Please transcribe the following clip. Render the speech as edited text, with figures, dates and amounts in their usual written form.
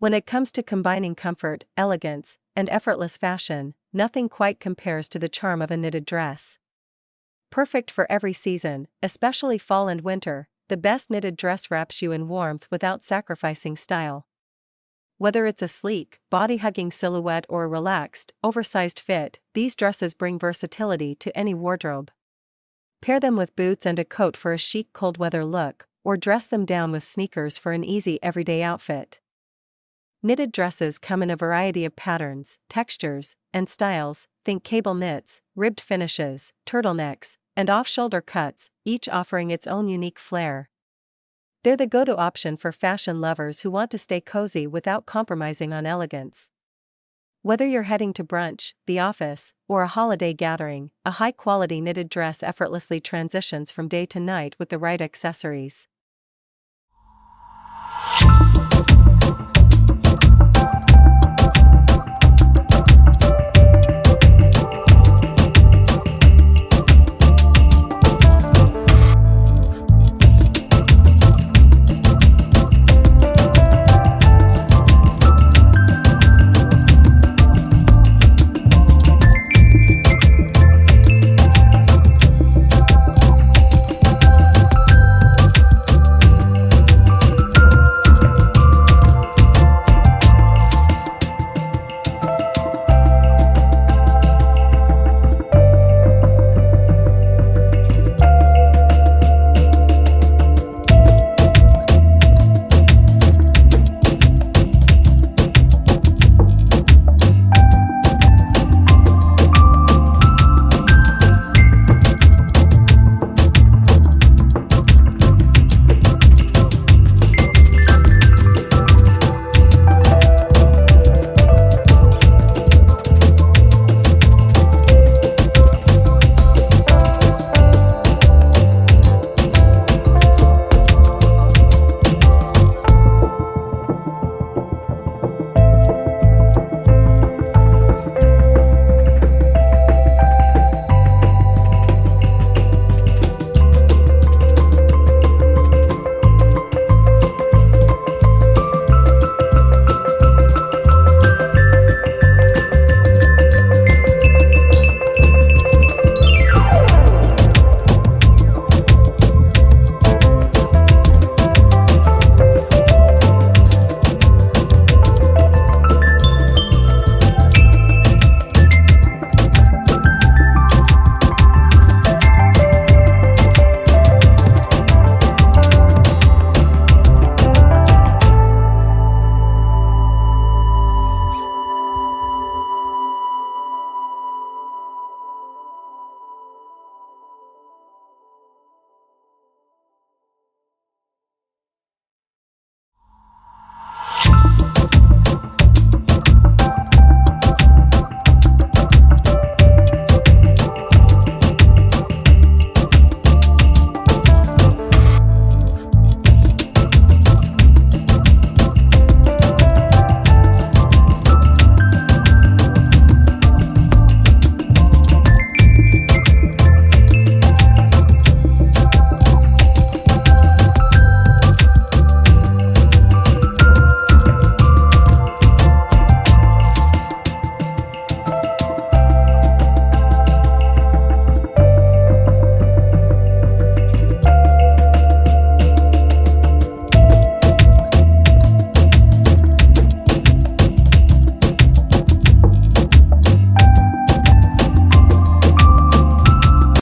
When it comes to combining comfort, elegance, and effortless fashion, nothing quite compares to the charm of a knitted dress. Perfect for every season, especially fall and winter, the best knitted dress wraps you in warmth without sacrificing style. Whether it's a sleek, body-hugging silhouette or a relaxed, oversized fit, these dresses bring versatility to any wardrobe. Pair them with boots and a coat for a chic cold-weather look, or dress them down with sneakers for an easy everyday outfit. Knitted dresses come in a variety of patterns, textures, and styles. Think cable knits, ribbed finishes, turtlenecks, and off-shoulder cuts, each offering its own unique flair. They're the go-to option for fashion lovers who want to stay cozy without compromising on elegance. Whether you're heading to brunch, the office, or a holiday gathering, a high-quality knitted dress effortlessly transitions from day to night with the right accessories.